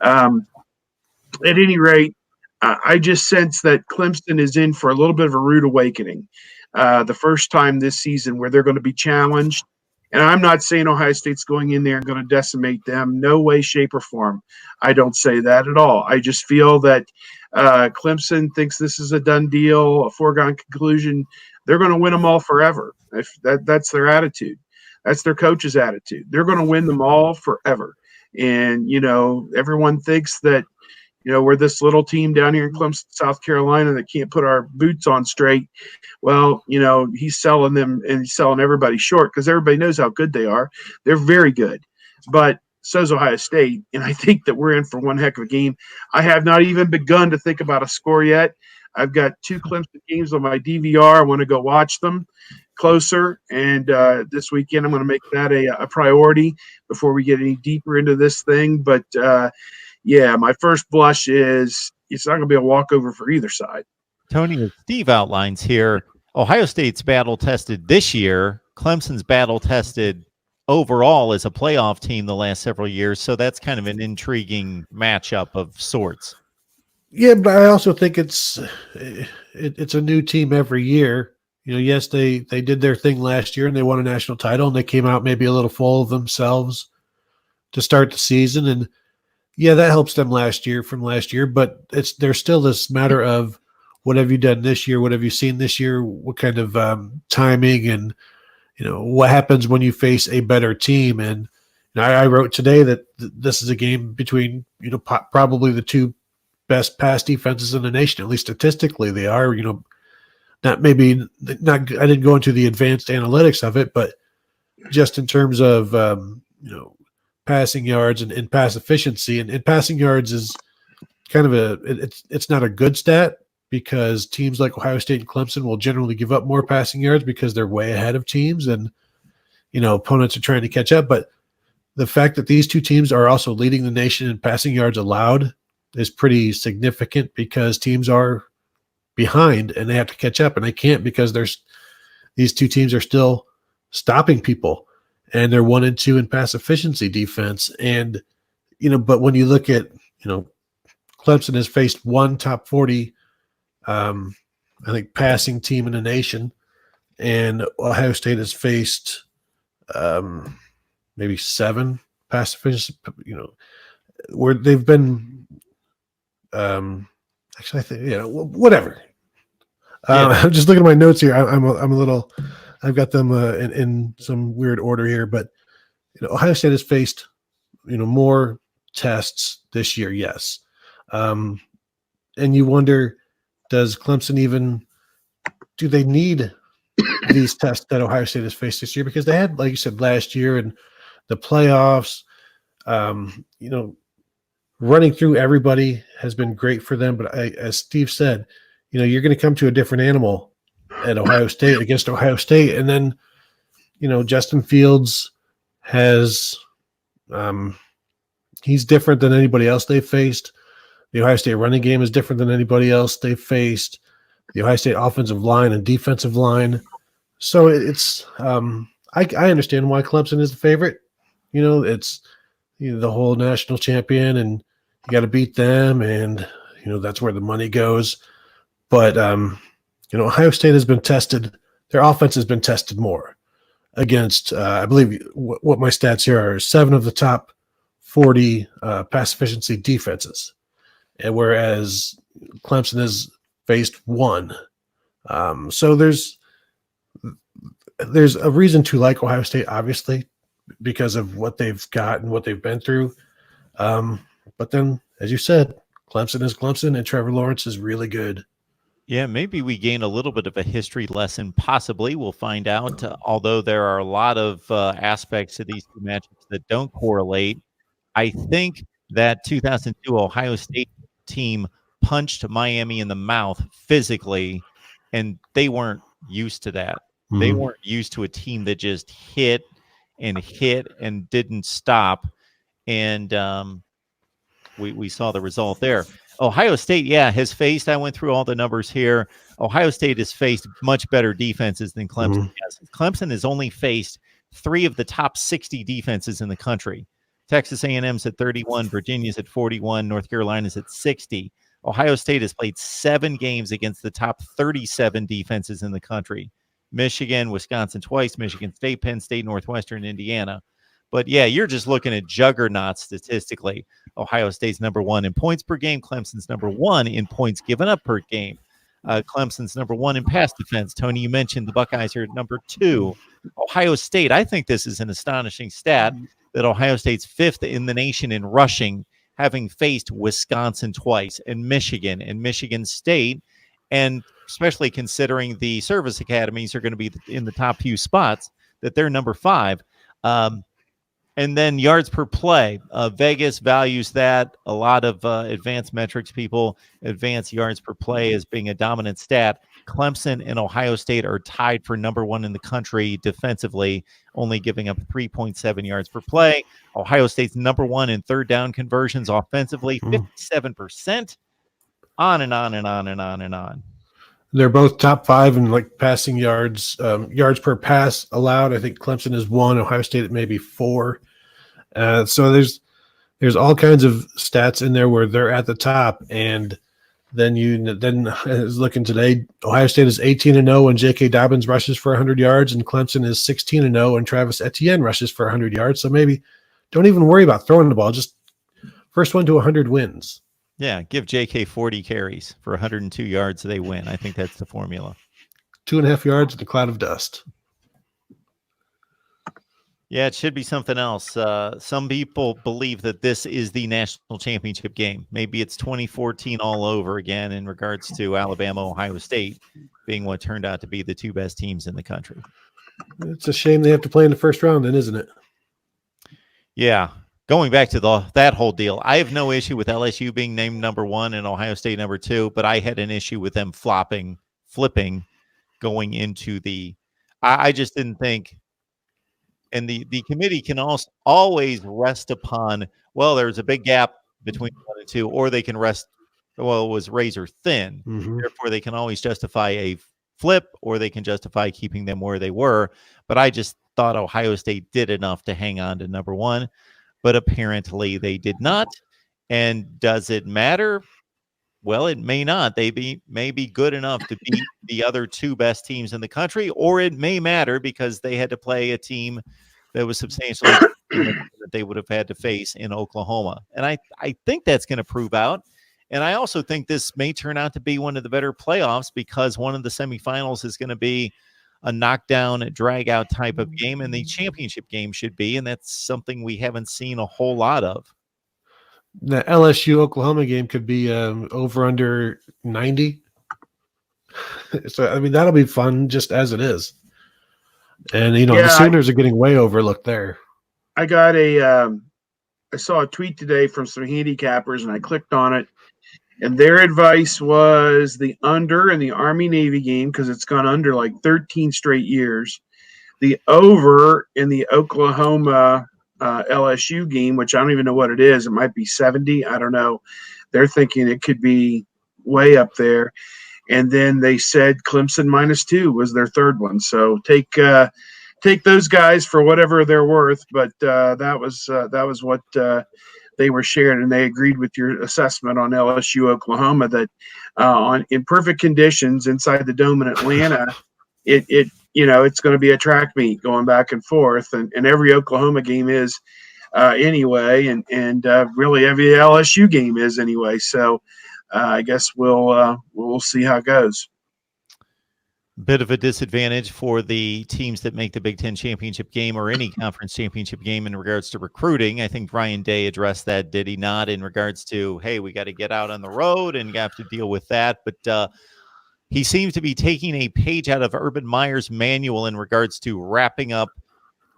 S2: at any rate, I just sense that Clemson is in for a little bit of a rude awakening. The first time this season where they're going to be challenged. And I'm not saying Ohio State's going in there and going to decimate them. No way, shape, or form. I don't say that at all. I just feel that Clemson thinks this is a done deal, a foregone conclusion. They're going to win them all forever. If that's their attitude. That's their coach's attitude. They're going to win them all forever. And, everyone thinks that, we're this little team down here in Clemson, South Carolina that can't put our boots on straight. Well, he's selling them and he's selling everybody short because everybody knows how good they are. They're very good. But so's Ohio State. And I think that we're in for one heck of a game. I have not even begun to think about a score yet. I've got 2 Clemson games on my DVR. I want to go watch them closer. And this weekend, I'm going to make that a priority before we get any deeper into this thing. But, yeah, my first blush is it's not going to be a walkover for either side.
S1: Tony, as Steve outlines here, Ohio State's battle-tested this year. Clemson's battle-tested overall as a playoff team the last several years. So that's kind of an intriguing matchup of sorts.
S3: Yeah, but I also think it's a new team every year. Yes, they did their thing last year and they won a national title and they came out maybe a little full of themselves to start the season. And yeah, that helps them from last year, but there's still this matter of what have you done this year? What have you seen this year? What kind of timing and, what happens when you face a better team? And I wrote today that this is a game between, probably the 2 best pass defenses in the nation, at least statistically they are, I didn't go into the advanced analytics of it, but just in terms of, passing yards and pass efficiency, and passing yards is kind of it's not a good stat because teams like Ohio State and Clemson will generally give up more passing yards because they're way ahead of teams and opponents are trying to catch up. But the fact that these 2 teams are also leading the nation in passing yards allowed is pretty significant because teams are behind and they have to catch up and they can't because these 2 teams are still stopping people. And they're 1 and 2 in pass efficiency defense. And, but when you look at, Clemson has faced 1 top 40, I think, passing team in the nation. And Ohio State has faced maybe 7 pass efficiency, where they've been, actually, I think, whatever. I'm just looking at my notes here. I'm a little. I've got them in some weird order here, but Ohio State has faced more tests this year, yes. And you wonder, does Clemson do they need these tests that Ohio State has faced this year, because they had, like you said, last year and the playoffs. Running through everybody has been great for them. But as Steve said, you're going to come to a different animal at Ohio State against Ohio State. And then, Justin Fields has he's different than anybody else they've faced. The Ohio State running game is different than anybody else they've faced. The Ohio State offensive line and defensive line. So it's I understand why Clemson is the favorite. It's the whole national champion, and you got to beat them, and that's where the money goes. But Ohio State has been tested. Their offense has been tested more against, I believe, what my stats here are 7 of the top 40 pass efficiency defenses, and whereas Clemson has faced 1. So there's a reason to like Ohio State, obviously, because of what they've got and what they've been through. But then, as you said, Clemson is Clemson, and Trevor Lawrence is really good.
S1: Yeah, maybe we gain a little bit of a history lesson. Possibly, we'll find out. Although there are a lot of aspects of these two matchups that don't correlate. I think that 2002 Ohio State team punched Miami in the mouth physically, and they weren't used to that. Mm-hmm. They weren't used to a team that just hit and didn't stop. And we saw the result there. Ohio State, has faced, I went through all the numbers here. Ohio State has faced much better defenses than Clemson has. Clemson has only faced 3 of the top 60 defenses in the country. Texas A&M's at 31, Virginia's at 41, North Carolina's at 60. Ohio State has played 7 games against the top 37 defenses in the country. Michigan, Wisconsin twice, Michigan State, Penn State, Northwestern, Indiana. But you're just looking at juggernauts statistically. Ohio State's number 1 in points per game. Clemson's number 1 in points given up per game. Clemson's number 1 in pass defense. Tony, you mentioned the Buckeyes are number 2. Ohio State, I think this is an astonishing stat that Ohio State's 5th in the nation in rushing, having faced Wisconsin twice and Michigan State, and especially considering the service academies are going to be in the top few spots, that they're number 5. And then yards per play. Vegas values that. A lot of advanced metrics people advance yards per play as being a dominant stat. Clemson and Ohio State are tied for number 1 in the country defensively, only giving up 3.7 yards per play. Ohio State's number 1 in third down conversions offensively, 57%. On and on and on and on and on.
S3: They're both top 5 in passing yards, yards per pass allowed. I think Clemson is 1, Ohio State maybe 4. So there's all kinds of stats in there where they're at the top. And then I was looking today, Ohio State is 18-0 when J.K. Dobbins rushes for 100 yards, and Clemson is 16-0 when Travis Etienne rushes for 100 yards. So maybe don't even worry about throwing the ball. Just first one to 100 wins.
S1: Yeah, give J.K. 40 carries for 102 yards, so they win. I think that's the formula.
S3: 2.5 yards in a cloud of dust.
S1: Yeah, it should be something else. Some people believe that this is the national championship game. Maybe it's 2014 all over again in regards to Alabama, Ohio State being what turned out to be the 2 best teams in the country.
S3: It's a shame they have to play in the first round then, isn't it?
S1: Yeah. Going back to that whole deal, I have no issue with LSU being named number 1 and Ohio State number 2, but I had an issue with them flipping, going into the – I just didn't think – and the committee can also always rest upon, well, there's a big gap between 1 and 2, or they can rest, well, it was razor thin. Mm-hmm. Therefore, they can always justify a flip, or they can justify keeping them where they were. But I just thought Ohio State did enough to hang on to number 1. But apparently they did not. And does it matter? Well, it may not. They may be good enough to beat the other 2 best teams in the country, or it may matter because they had to play a team that was substantially that they would have had to face in Oklahoma. And I think that's going to prove out. And I also think this may turn out to be one of the better playoffs, because one of the semifinals is going to be a knockdown, a drag-out type of game, and the championship game should be, and that's something we haven't seen a whole lot of.
S3: The LSU-Oklahoma game could be over under 90. So I mean, that'll be fun just as it is. And the
S2: Yeah,
S3: Sooners are getting way overlooked there.
S2: I got I saw a tweet today from some handicappers, and I clicked on it, and their advice was the under in the Army Navy game because it's gone under like 13 straight years. The over in the Oklahoma LSU game, which I don't even know what it is. It might be 70. I don't know. They're thinking it could be way up there. And then they said Clemson -2 was their third one. So take those guys for whatever they're worth. But that was what they were shared, and they agreed with your assessment on LSU Oklahoma that in perfect conditions inside the dome in Atlanta, it's going to be a track meet going back and forth, and every Oklahoma game is anyway, and really every LSU game is anyway. So I guess we'll see how it goes.
S1: Bit of a disadvantage for the teams that make the Big Ten championship game or any conference championship game in regards to recruiting. I think Ryan Day addressed that, did he not, in regards to, hey, we got to get out on the road and have to deal with that. But he seems to be taking a page out of Urban Meyer's manual in regards to wrapping up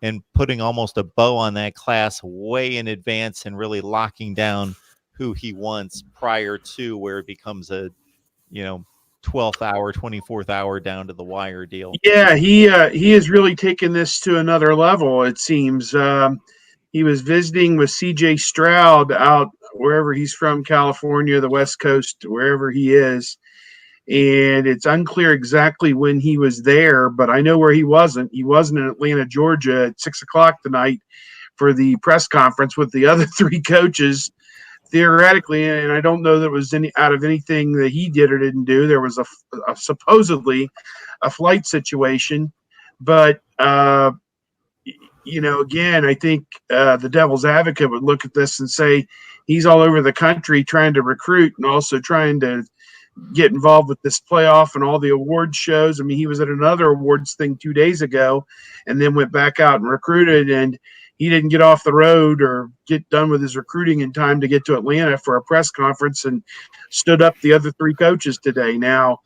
S1: and putting almost a bow on that class way in advance and really locking down who he wants prior to where it becomes a, 12th hour, 24th hour down to the wire deal.
S2: Yeah, he has really taken this to another level, it seems. He was visiting with CJ Stroud out wherever he's from, California, the West Coast, wherever he is. And it's unclear exactly when he was there, but I know where he wasn't. He wasn't in Atlanta, Georgia at 6:00 tonight for the press conference with the other three coaches. Theoretically, and I don't know that it was any out of anything that he did or didn't do. There was a supposedly a flight situation, but again, I think the devil's advocate would look at this and say he's all over the country trying to recruit and also trying to get involved with this playoff and all the award shows. I mean, he was at another awards thing 2 days ago and then went back out and recruited, and he didn't get off the road or get done with his recruiting in time to get to Atlanta for a press conference and stood up the other three coaches today. Now,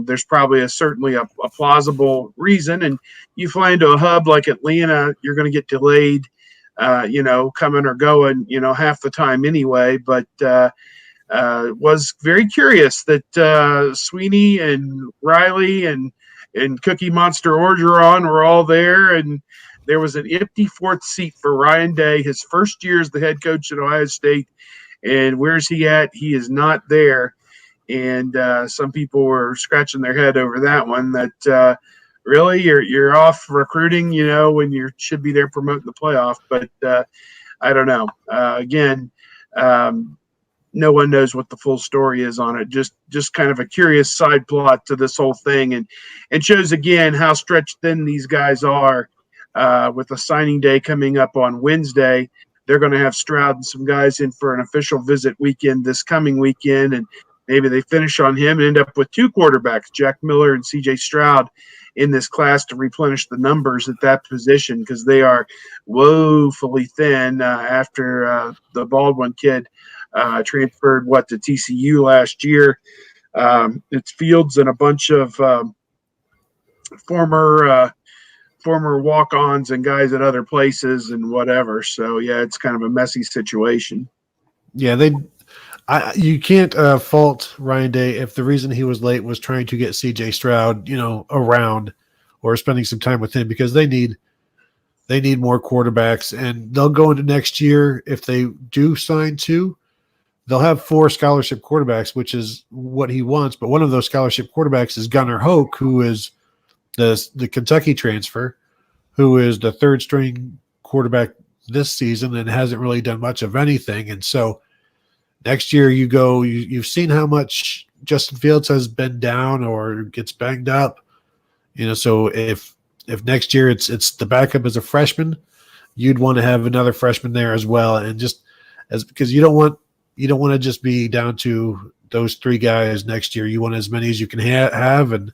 S2: there's probably certainly a plausible reason, and you fly into a hub like Atlanta, you're going to get delayed, coming or going, half the time anyway, but was very curious that Sweeney and Riley and Cookie Monster Orgeron were all there, and there was an empty fourth seat for Ryan Day, his first year as the head coach at Ohio State. And where's he at? He is not there. And some people were scratching their head over that one, that really you're off recruiting, when you should be there promoting the playoff. But I don't know. Again, no one knows what the full story is on it. Just kind of a curious side plot to this whole thing, and it shows again how stretched thin these guys are. With the signing day coming up on Wednesday, they're going to have Stroud and some guys in for an official visit weekend this coming weekend, and maybe they finish on him and end up with two quarterbacks, Jack Miller and CJ Stroud, in this class to replenish the numbers at that position, because they are woefully thin after the Baldwin kid transferred to TCU last year. It's Fields and a bunch of former walk-ons and guys at other places and whatever. So yeah, it's kind of a messy situation.
S3: Yeah, you can't fault Ryan Day if the reason he was late was trying to get CJ Stroud, around or spending some time with him, because they need more quarterbacks, and they'll go into next year. If they do sign two, they'll have 4 scholarship quarterbacks, which is what he wants. But one of those scholarship quarterbacks is Gunnar Hoke, who is the Kentucky transfer, who is the third string quarterback this season and hasn't really done much of anything. And so next year you've seen how much Justin Fields has been down or gets banged up. So if next year it's the backup as a freshman, you'd want to have another freshman there as well. And because you don't want to just be down to those 3 guys next year. You want as many as you can have, and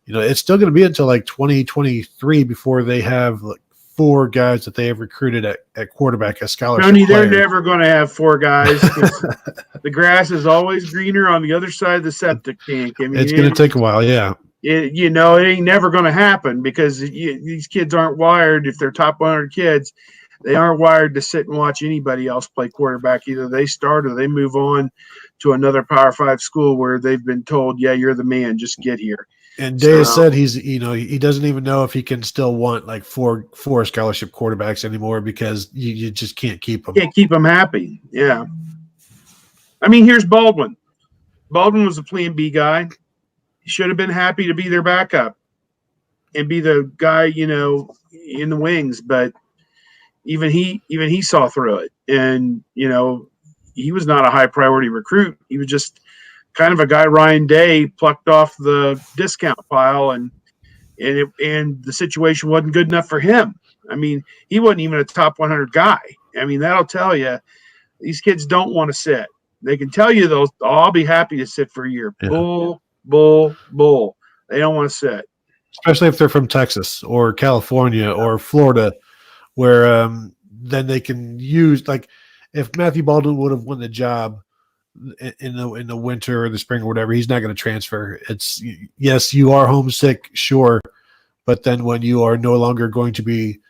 S3: it's still going to be until like 2023 before they have like 4 guys that they have recruited at quarterback as scholarship
S2: Tony, they're
S3: players.
S2: never going to have 4 guys. The grass is always greener on the other side of the septic tank. I mean,
S3: It's going to take a while, yeah.
S2: it ain't never going to happen because these kids aren't wired. If they're top 100 kids, they aren't wired to sit and watch anybody else play quarterback. Either they start or they move on to another Power 5 school where they've been told, yeah, you're the man, just get here.
S3: And Day has said he doesn't even know if he can still want like four scholarship quarterbacks anymore because you just can't keep them.
S2: Can't keep them happy. Yeah. I mean, here's Baldwin. Baldwin was a plan B guy. He should have been happy to be their backup and be the guy, in the wings. But even he saw through it. And, he was not a high priority recruit. He was just kind of a guy Ryan Day plucked off the discount pile, and the situation wasn't good enough for him. I mean, he wasn't even a top 100 guy. I mean, that'll tell you these kids don't want to sit. They can tell you I'll be happy to sit for a year. Yeah. Bull. They don't want to sit.
S3: Especially if they're from Texas or California or Florida, where then they can use, like, if Matthew Baldwin would have won the job in the winter or the spring or whatever, he's not going to transfer. It's, yes, you are homesick, sure, but then when you are no longer going to be,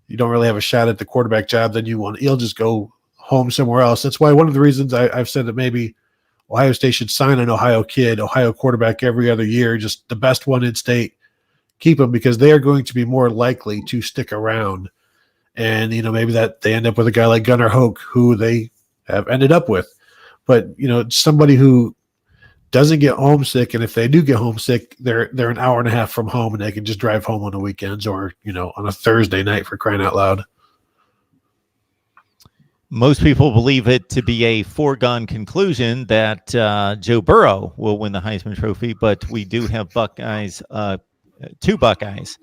S3: you don't really have a shot at the quarterback job, then you'll just go home somewhere else. That's why one of the reasons I've said that maybe Ohio State should sign an Ohio quarterback every other year, just the best one in state, keep them, because they are going to be more likely to stick around. And, maybe that they end up with a guy like Gunnar Hoke, who they have ended up with. But, somebody who doesn't get homesick, and if they do get homesick, they're an hour and a half from home and they can just drive home on the weekends or, on a Thursday night, for crying out loud.
S1: Most people believe it to be a foregone conclusion that Joe Burrow will win the Heisman Trophy, but we do have Buckeyes, 2 Buckeyes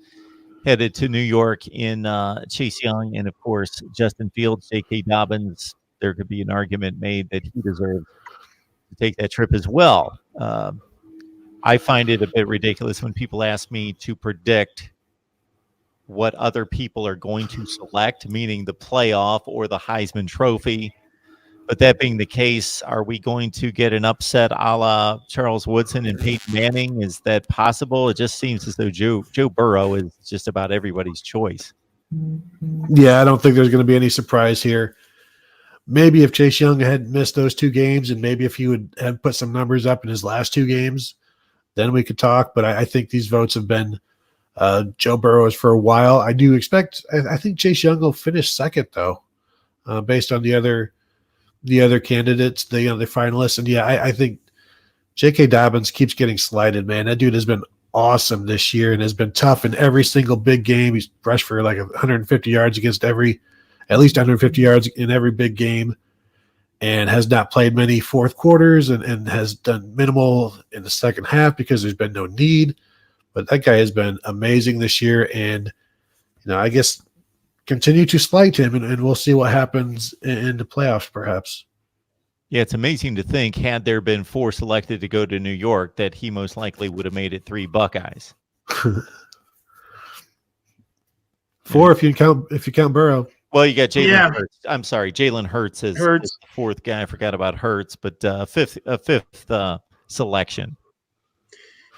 S1: headed to New York in Chase Young and, of course, Justin Fields, J.K. Dobbins. There could be an argument made that he deserves to take that trip as well. I find it a bit ridiculous when people ask me to predict what other people are going to select, meaning the playoff or the Heisman Trophy. But that being the case, are we going to get an upset a la Charles Woodson and Peyton Manning? Is that possible? It just seems as though Joe Burrow is just about everybody's choice.
S3: Yeah, I don't think there's going to be any surprise here. Maybe if Chase Young had missed those 2 games, and maybe if he would have put some numbers up in his last 2 games, then we could talk. But I think these votes have been Joe Burrow's for a while. I think Chase Young will finish second, though, based on the other candidates, the finalists. And yeah, I think J.K. Dobbins keeps getting slighted, man. That dude has been awesome this year and has been tough in every single big game. He's rushed for like 150 yards at least 150 yards in every big game, and has not played many fourth quarters and has done minimal in the second half because there's been no need. But that guy has been amazing this year, and I guess continue to slight him, and we'll see what happens in the playoffs, perhaps.
S1: Yeah, it's amazing to think, had there been 4 selected to go to New York, that he most likely would have made it 3 Buckeyes.
S3: 4 if you count Burrow.
S1: Well, you got Jalen Hurts. I'm sorry, Jalen Hurts is the 4th guy. I forgot about Hurts, but fifth selection.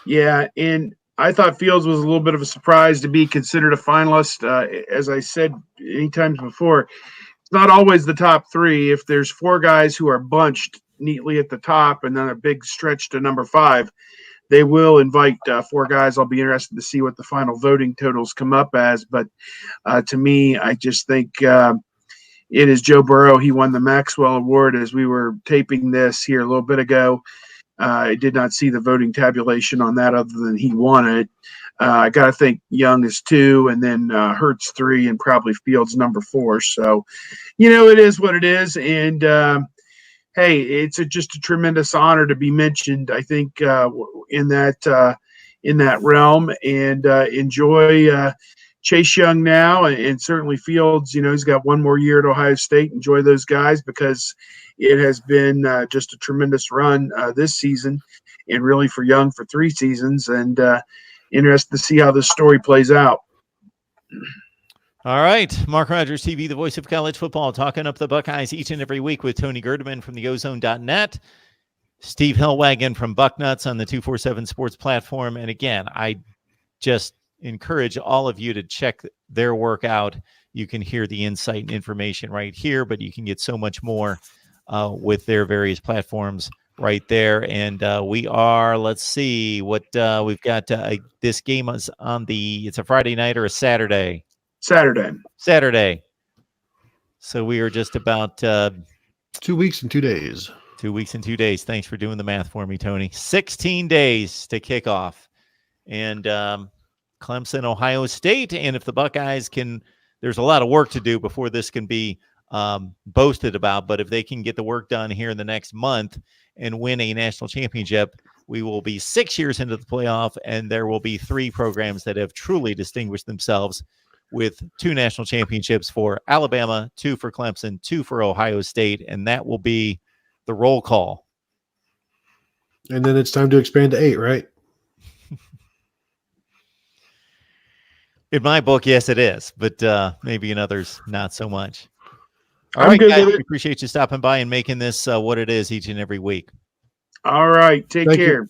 S2: Yeah, and I thought Fields was a little bit of a surprise to be considered a finalist. As I said many times before, it's not always the top 3. If there's 4 guys who are bunched neatly at the top and then a big stretch to number 5, they will invite 4 guys. I'll be interested to see what the final voting totals come up as. But to me, I just think it is Joe Burrow. He won the Maxwell Award as we were taping this here a little bit ago. I did not see the voting tabulation on that other than he won it. I got to think Young is 2, and then Hurts 3, and probably Fields number 4. So, it is what it is. And, hey, it's just a tremendous honor to be mentioned, I think, in that realm, and enjoy Chase Young now, and certainly Fields. He's got 1 more year at Ohio State. Enjoy those guys, because it has been just a tremendous run this season, and really for Young for 3 seasons, and interested to see how this story plays out.
S1: All right. Mark Rogers TV, the voice of college football, talking up the Buckeyes each and every week with Tony Gerdeman from the ozone.net, Steve Hellwagon from Bucknuts on the 247 Sports platform. And again, I just encourage all of you to check their work out. You can hear the insight and information right here, but you can get so much more with their various platforms right there. And we are, let's see what we've got. This game is on it's a Friday night or a Saturday? Saturday. So we are just about
S3: 2 weeks and 2 days.
S1: 2 weeks and 2 days. Thanks for doing the math for me, Tony. 16 days to kick off. And Clemson, Ohio State. And if the Buckeyes there's a lot of work to do before this can be boasted about. But if they can get the work done here in the next month and win a national championship, we will be 6 years into the playoff. And there will be 3 programs that have truly distinguished themselves with 2 national championships for Alabama, 2 for Clemson, 2 for Ohio State. And that will be the roll call.
S3: And then it's time to expand to 8, right?
S1: In my book, yes, it is. But maybe in others, not so much. All
S2: I'm
S1: right,
S2: good
S1: guys,
S2: with
S1: we
S2: it.
S1: appreciate you stopping by and making this what it is each and every week.
S2: All right. Take
S3: Thank you.
S2: care.